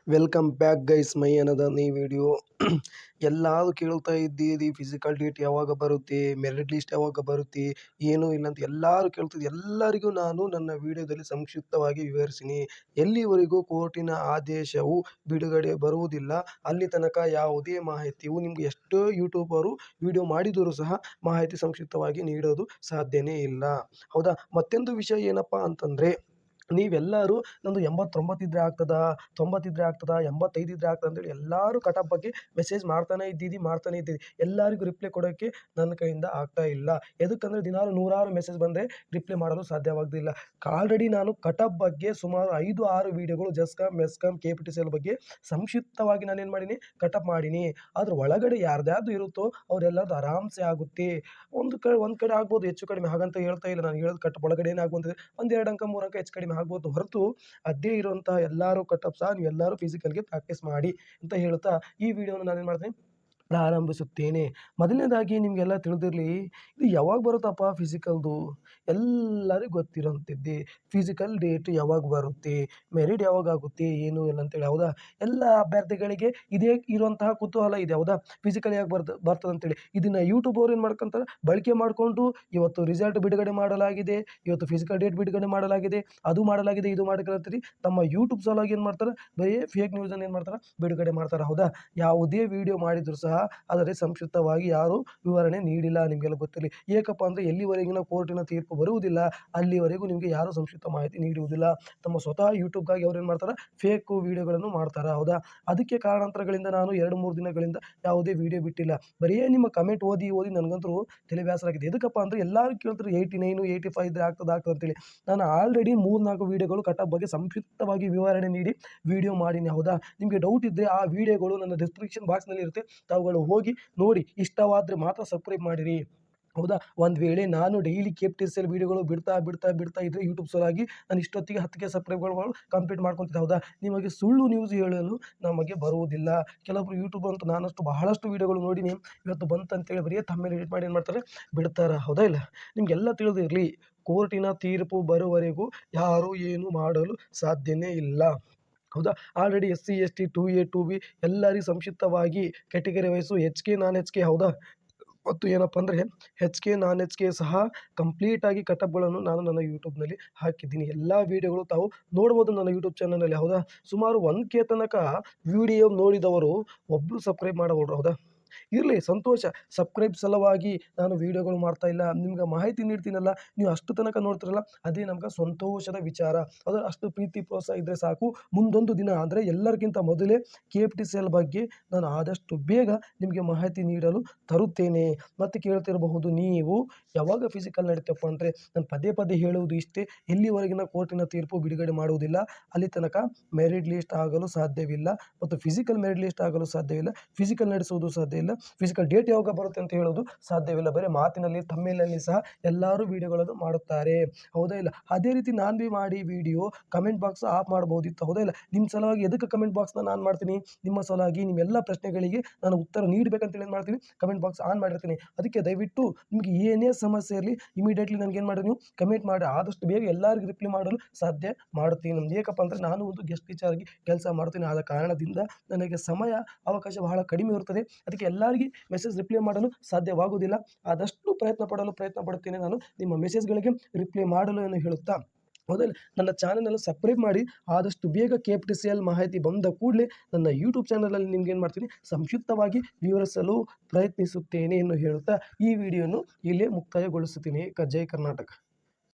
Welcome back guys my another ಈ video. ಎಲ್ಲರೂ ಕೇಳ್ತಾ ಇದ್ದೀರಿ ಫಿಸಿಕಲ್ ಡೇಟ್ ಯಾವಾಗ ಬರುತ್ತೆ, ಮೆರಿಟ್ ಲಿಸ್ಟ್ ಯಾವಾಗ ಬರುತ್ತೆ, ಏನೂ ಇಲ್ಲ ಅಂತ ಎಲ್ಲರೂ ಕೇಳ್ತಿದ್ದು. ಎಲ್ಲರಿಗೂ ನಾನು ನನ್ನ ವಿಡಿಯೋದಲ್ಲಿ ಸಂಕ್ಷಿಪ್ತವಾಗಿ ವಿವರಿಸಿನಿ. ಎಲ್ಲಿವರೆಗೂ ಕೋರ್ಟಿನ ಆದೇಶವು ಬಿಡುಗಡೆ ಬರುವುದಿಲ್ಲ ಅಲ್ಲಿ ತನಕ ಯಾವುದೇ ಮಾಹಿತಿಯು ನಿಮ್ಗೆ ಎಷ್ಟೋ ಯೂಟ್ಯೂಬರು ವಿಡಿಯೋ ಮಾಡಿದರೂ ಸಹ ಮಾಹಿತಿ ಸಂಕ್ಷಿಪ್ತವಾಗಿ ನೀಡೋದು ಸಾಧ್ಯನೇ ಇಲ್ಲ. ಹೌದಾ? ಮತ್ತೊಂದು ವಿಷಯ ಏನಪ್ಪ ಅಂತಂದರೆ, ನೀವೆಲ್ಲರೂ ನಂದು 89 ಇದ್ದರೆ ಆಗ್ತದಾ, 90 ಇದ್ದರೆ ಆಗ್ತದಾ, 85 ಇದ್ದರೆ ಆಗ್ತದ ಅಂತೇಳಿ ಎಲ್ಲರೂ ಕಟಾಪ್ ಬಗ್ಗೆ ಮೆಸೇಜ್ ಮಾಡ್ತಾನೆ ಇದ್ದೀರಿ. ಎಲ್ಲರಿಗೂ ರಿಪ್ಲೈ ಕೊಡೋಕ್ಕೆ ನನ್ನ ಕೈಯಿಂದ ಆಗ್ತಾ ಇಲ್ಲ. ಎದಕ್ಕಂದರೆ ದಿನಾಲು ನೂರಾರು ಮೆಸೇಜ್ ಬಂದರೆ ರಿಪ್ಲೈ ಮಾಡಲು ಸಾಧ್ಯವಾಗೋದಿಲ್ಲ. ಆಲ್ರೆಡಿ ನಾನು ಕಟಾಪ್ ಬಗ್ಗೆ ಸುಮಾರು 5-6 ವಿಡಿಯೋಗಳು ಜೆಸ್ಕಾಮ್, ಮೆಸ್ಕಾಮ್, KPTCL ಬಗ್ಗೆ ಸಂಕ್ಷಿಪ್ತವಾಗಿ ನಾನೇನು ಮಾಡೀನಿ, ಕಟಾಪ್ ಮಾಡೀನಿ. ಅದ್ರ ಒಳಗಡೆ ಯಾರ್ದ್ಯಾರ್ದು ಇರುತ್ತೋ ಅವರೆಲ್ಲರದು ಆರಾಮ್ಸೆ ಆಗುತ್ತೆ. ಒಂದು ಕಡೆ ಆಗ್ಬೋದು ಹೆಚ್ಚು ಕಡಿಮೆ, ಹಾಗಂತ ಹೇಳ್ತಾ ಇಲ್ಲ. ನಾನು ಹೇಳೋದು ಕಟಾಪ್ ಒಳಗಡೆ ಏನಾಗುವಂಥದ್ದು ಒಂದು 2 ಅಂಕ 3 ಅಂಕ ಹೆಚ್ಚು ಕಡಿಮೆ ಆಗ್ಬೋದು ಹೊರತು ಅದೇ ಇರುವಂತಹ ಎಲ್ಲರೂ ಕಟಾಪ್ ಸಹ ನೀವೆಲ್ಲರೂ ಫಿಸಿಕಲ್ಗೆ ಪ್ರಾಕ್ಟೀಸ್ ಮಾಡಿ ಅಂತ ಹೇಳ್ತಾ ಈ ವಿಡಿಯೋನ ನಾನೇನು ಮಾಡ್ತೀನಿ, ಪ್ರಾರಂಭಿಸುತ್ತೇನೆ. ಮೊದಲನೇದಾಗಿ ನಿಮಗೆಲ್ಲ ತಿಳಿದಿರಲಿ, ಇದು ಯಾವಾಗ ಬರುತ್ತಪ್ಪ ಫಿಸಿಕಲ್ದು? ಎಲ್ಲರಿಗೂ ಗೊತ್ತಿರೋಂಥದ್ದೇ. ಫಿಸಿಕಲ್ ಡೇಟ್ ಯಾವಾಗ ಬರುತ್ತೆ, ಮೆರಿಟ್ ಯಾವಾಗ ಆಗುತ್ತೆ, ಏನು ಇಲ್ಲ ಅಂತೇಳಿ. ಹೌದಾ? ಎಲ್ಲ ಅಭ್ಯರ್ಥಿಗಳಿಗೆ ಇದೇ ಇರುವಂತಹ ಕುತೂಹಲ ಇದೆ. ಹೌದಾ? ಫಿಸಿಕಲ್ ಯಾವಾಗ ಬರ್ತದೆ ಅಂತೇಳಿ. ಇದನ್ನು ಯೂಟ್ಯೂಬ್ ಅವ್ರು ಏನು ಮಾಡ್ಕೊಂತಾರೆ, ಬಳಕೆ ಮಾಡಿಕೊಂಡು ಇವತ್ತು ರಿಸಲ್ಟ್ ಬಿಡುಗಡೆ ಮಾಡಲಾಗಿದೆ, ಇವತ್ತು ಫಿಸಿಕಲ್ ಡೇಟ್ ಬಿಡುಗಡೆ ಮಾಡಲಾಗಿದೆ, ಅದು ಮಾಡಲಾಗಿದೆ, ಇದು ಮಾಡಲಾಗಿದೆ, ತಮ್ಮ ಯೂಟ್ಯೂಬ್ ಸಲುವಾಗಿ ಏನು ಮಾಡ್ತಾರೆ, ಬರೀ ಫೇಕ್ ನ್ಯೂಸನ್ನು ಏನು ಮಾಡ್ತಾರೆ, ಬಿಡುಗಡೆ ಮಾಡ್ತಾರೆ. ಹೌದಾ? ಯಾವುದೇ ವಿಡಿಯೋ ಮಾಡಿದರೂ ಸಹ ಆದರೆ ಸಂಕ್ಷಿಪ್ತವಾಗಿ ಯಾರೂ ವಿವರಣೆ ನೀಡಿಲ್ಲ. ನಿಮಗೆಲ್ಲ ಗೊತ್ತಿರಲಿ. ಏಕಪ್ಪ ಅಂದರೆ ಎಲ್ಲಿವರೆಗಿನ ಕೋರ್ಟಿನ ತೀರ್ಪು ಬರುವುದಿಲ್ಲ ಅಲ್ಲಿವರೆಗೂ ನಿಮಗೆ ಯಾರೂ ಸಂಕ್ಷಿಪ್ತ ಮಾಹಿತಿ ನೀಡುವುದಿಲ್ಲ. ತಮ್ಮ ಸ್ವತಃ ಯೂಟ್ಯೂಬ್ಗಾಗಿ ಅವ್ರು ಏನು ಮಾಡ್ತಾರೆ, ಫೇಕ್ ವಿಡಿಯೋಗಳನ್ನು ಮಾಡ್ತಾರೆ. ಹೌದಾ? ಅದಕ್ಕೆ ಕಾರಣಾಂತರಗಳಿಂದ ನಾನು 2-3 ದಿನಗಳಿಂದ ಯಾವುದೇ ವಿಡಿಯೋ ಬಿಟ್ಟಿಲ್ಲ. ಬರೀ ನಿಮ್ಮ ಕಮೆಂಟ್ ಓದಿ ನನಗಂತೂ ತಲೆ ಬೇಸರ ಆಗಿದೆ. ಎದಕ್ಕಪ್ಪ ಅಂದರೆ ಎಲ್ಲರೂ ಕೇಳ್ತಾರೆ 89, 85 ಇದ್ದರೆ ಆಗ್ತದೆ ಅಂತೇಳಿ. ನಾನು ಆಲ್ರೆಡಿ 3-4 ವಿಡಿಯೋಗಳು ಕಟಾಪ್ ಬಗ್ಗೆ ಸಂಕ್ಷಿಪ್ತವಾಗಿ ವಿವರಣೆ ನೀಡಿ ವಿಡಿಯೋ ಮಾಡೀನಿ. ಹೌದಾ? ನಿಮಗೆ ಡೌಟ್ ಇದ್ದರೆ ಆ ವಿಡಿಯೋಗಳು ನನ್ನ ಡಿಸ್ಕ್ರಿಪ್ಷನ್ ಬಾಕ್ಸ್ನಲ್ಲಿ ಇರುತ್ತೆ, ತಾವುಗಳು ಹೋಗಿ ನೋಡಿ. ಇಷ್ಟವಾದರೆ ಮಾತ್ರ ಸಬ್ಸ್ಕ್ರೈಬ್ ಮಾಡಿರಿ. ಹೌದಾ? ಒಂದು ವೇಳೆ ನಾನು ಡೈಲಿ KPTCL ವಿಡಿಯೋಗಳು ಬಿಡ್ತಾ ಇದ್ದರೆ ಯೂಟ್ಯೂಬ್ ಸಲುವಾಗಿ ನಾನು ಇಷ್ಟೊತ್ತಿಗೆ 10K ಸಬ್ಸ್ಕ್ರೈಬ್ಗಳು ಕಂಪ್ಲೀಟ್ ಮಾಡ್ಕೊತಿದ್ದೆ. ಹೌದಾ? ನಿಮಗೆ ಸುಳ್ಳು ನ್ಯೂಸ್ ಹೇಳಲು ನಮಗೆ ಬರುವುದಿಲ್ಲ. ಕೆಲವೊಬ್ರು ಯೂಟ್ಯೂಬ್ ಅಂತ ನಾನಷ್ಟು ಬಹಳಷ್ಟು ವಿಡಿಯೋಗಳು ನೋಡಿನಿ, ಇವತ್ತು ಬಂತಂತೇಳಿ ಬರೀ ತಮ್ಮೇಲೆ ಎಡಿಟ್ ಮಾಡಿ ಏನು ಮಾಡ್ತಾರೆ, ಬಿಡ್ತಾರೆ. ಹೌದಾ ಇಲ್ಲ? ನಿಮಗೆಲ್ಲ ತಿಳಿದಿರಲಿ, ಕೋರ್ಟಿನ ತೀರ್ಪು ಬರುವವರೆಗೂ ಯಾರೂ ಏನು ಮಾಡಲು ಸಾಧ್ಯನೇ ಇಲ್ಲ. ಹೌದಾ? Already SC ST 2A 2B ಎಲ್ಲರಿಗೂ ಸಂಕ್ಷಿಪ್ತವಾಗಿ ಕ್ಯಾಟಗರಿ ವೈಸು HK ನಾನ್ HK. ಹೌದಾ? ಮತ್ತು ಏನಪ್ಪ ಅಂದರೆ HK ನಾನ್ HK ಸಹ ಕಂಪ್ಲೀಟಾಗಿ ಕಟಾಪ್ಗಳನ್ನು ನಾನು ನನ್ನ ಯೂಟ್ಯೂಬ್ನಲ್ಲಿ ಹಾಕಿದ್ದೀನಿ. ಎಲ್ಲ ವೀಡಿಯೋಗಳು ತಾವು ನೋಡ್ಬೋದು ನನ್ನ ಯೂಟ್ಯೂಬ್ ಚಾನಲಲ್ಲಿ. ಹೌದಾ? ಸುಮಾರು 1K ತನಕ ವಿಡಿಯೋ ನೋಡಿದವರು ಒಬ್ಬರು ಸಬ್ಸ್ಕ್ರೈಬ್ ಮಾಡಬಹುದು. ಹೌದಾ? ಇರಲಿ, ಸಂತೋಷ. ಸಬ್ಸ್ಕ್ರೈಬ್ ಸಲುವಾಗಿ ನಾನು ವಿಡಿಯೋಗಳು ಮಾಡ್ತಾ ಇಲ್ಲ, ನಿಮ್ಗೆ ಮಾಹಿತಿ ನೀಡ್ತೀನಲ್ಲ, ನೀವು ಅಷ್ಟು ತನಕ ನೋಡ್ತಿರಲ್ಲ, ಅದೇ ನಮ್ಗೆ ಸಂತೋಷದ ವಿಚಾರ. ಅದರ ಅಷ್ಟು ಪ್ರೀತಿ ಪ್ರೋತ್ಸಾಹ ಇದ್ದರೆ ಸಾಕು. ಮುಂದೊಂದು ದಿನ ಅಂದರೆ ಎಲ್ಲರಿಗಿಂತ ಮೊದಲೇ KPTCL ಬಗ್ಗೆ ನಾನು ಆದಷ್ಟು ಬೇಗ ನಿಮಗೆ ಮಾಹಿತಿ ನೀಡಲು ತರುತ್ತೇನೆ. ಮತ್ತು ಕೇಳ್ತಿರಬಹುದು ನೀವು, ಯಾವಾಗ ಫಿಸಿಕಲ್ ನಡೀತಪ್ಪ ಅಂದರೆ, ನಾನು ಪದೇ ಹೇಳುವುದು ಇಷ್ಟೇ, ಎಲ್ಲಿವರೆಗಿನ ಕೋರ್ಟಿನ ತೀರ್ಪು ಬಿಡುಗಡೆ ಮಾಡುವುದಿಲ್ಲ ಅಲ್ಲಿ ತನಕ ಮೆರಿಟ್ ಲಿಸ್ಟ್ ಆಗಲು ಸಾಧ್ಯವಿಲ್ಲ, ಮತ್ತು ಫಿಸಿಕಲ್ ಮೆರಿಟ್ ಲಿಸ್ಟ್ ಆಗಲು ಸಾಧ್ಯವಿಲ್ಲ, ಫಿಸಿಕಲ್ ನಡೆಸುವುದು ಸಾಧ್ಯ ಇಲ್ಲ, ಫಿಸಿಕಲ್ ಡೇಟ್ ಯಾವಾಗ ಬರುತ್ತೆ ಅಂತ ಹೇಳೋದು ಸಾಧ್ಯವಿಲ್ಲ. ಬರೀ ಮಾತಿನಲ್ಲಿ ತಮ್ಮೇಲಲ್ಲಿ ಸಹ ಎಲ್ಲರೂ ವಿಡಿಯೋಗಳನ್ನು ಮಾಡುತ್ತಾರೆ. ಹೌದಾ ಇಲ್ಲ? ಅದೇ ರೀತಿ ನಾನು ಭೀ ಮಾಡಿ ವಿಡಿಯೋ ಕಮೆಂಟ್ ಬಾಕ್ಸ್ ಆಫ್ ಮಾಡ್ಬೋದಿತ್ತು. ಹೌದಾ ಇಲ್ಲ? ನಿಮ್ಮ ಸಲುವಾಗಿ ಎದಕ್ಕೆ ಕಮೆಂಟ್ ಬಾಕ್ಸ್ನ ನಾನು ಮಾಡ್ತೀನಿ, ನಿಮ್ಮ ಸಲುವಾಗಿ ನಿಮ್ಮೆಲ್ಲ ಪ್ರಶ್ನೆಗಳಿಗೆ ನಾನು ಉತ್ತರ ನೀಡಬೇಕಂತೇಳಿ ಏನು ಮಾಡ್ತೀನಿ, ಕಮೆಂಟ್ ಬಾಕ್ಸ್ ಆನ್ ಮಾಡಿರ್ತೀನಿ. ಅದಕ್ಕೆ ದಯವಿಟ್ಟು ನಿಮಗೆ ಏನೇ ಸಮಸ್ಯೆ ಇರಲಿ ಇಮಿಡಿಯೇಟ್ಲಿ ನನಗೆ ಏನು ಮಾಡಿ, ನೀವು ಕಮೆಂಟ್ ಮಾಡಿ. ಆದಷ್ಟು ಬೇಗ ಎಲ್ಲರಿಗೂ ರಿಪ್ಲೈ ಮಾಡಲು ಸಾಧ್ಯ ಮಾಡುತ್ತೀನಿ. ನಮ್ದು ಏಕಪ್ಪ ಅಂದರೆ ನಾನು ಒಂದು ಗೆಸ್ಟ್ ಟೀಚರ್ ಆಗಿ ಕೆಲಸ ಮಾಡ್ತೀನಿ. ಆದ ಕಾರಣದಿಂದ ನನಗೆ ಸಮಯ ಅವಕಾಶ ಬಹಳ ಕಡಿಮೆ ಇರುತ್ತದೆ. ಅದಕ್ಕೆ ಎಲ್ಲರಿಗೆ ಮೆಸೇಜ್ ರಿಪ್ಲೈ ಮಾಡಲು ಸಾಧ್ಯವಾಗುವುದಿಲ್ಲ. ಆದಷ್ಟು ಪ್ರಯತ್ನ ಪಡುತ್ತೇನೆ ನಾನು ನಿಮ್ಮ ಮೆಸೇಜ್ಗಳಿಗೆ ರಿಪ್ಲೈ ಮಾಡಲು ಎಂದು ಹೇಳುತ್ತಾ, ಮೊದಲು ನನ್ನ ಚಾನಲನ್ನು ಸಬ್ಸ್ಕ್ರೈಬ್ ಮಾಡಿ. ಆದಷ್ಟು ಬೇಗ KPTCL ಮಾಹಿತಿ ಬಂದ ಕೂಡಲೇ ನನ್ನ ಯೂಟ್ಯೂಬ್ ಚಾನಲಲ್ಲಿ ನಿಮ್ಗೆ ಏನು ಮಾಡ್ತೀನಿ, ಸಂಕ್ಷಿಪ್ತವಾಗಿ ವಿವರಿಸಲು ಪ್ರಯತ್ನಿಸುತ್ತೇನೆ ಎಂದು ಹೇಳುತ್ತಾ ಈ ವಿಡಿಯೋನು ಇಲ್ಲೇ ಮುಕ್ತಾಯಗೊಳಿಸುತ್ತೀನಿ. ಜೈ ಕರ್ನಾಟಕ.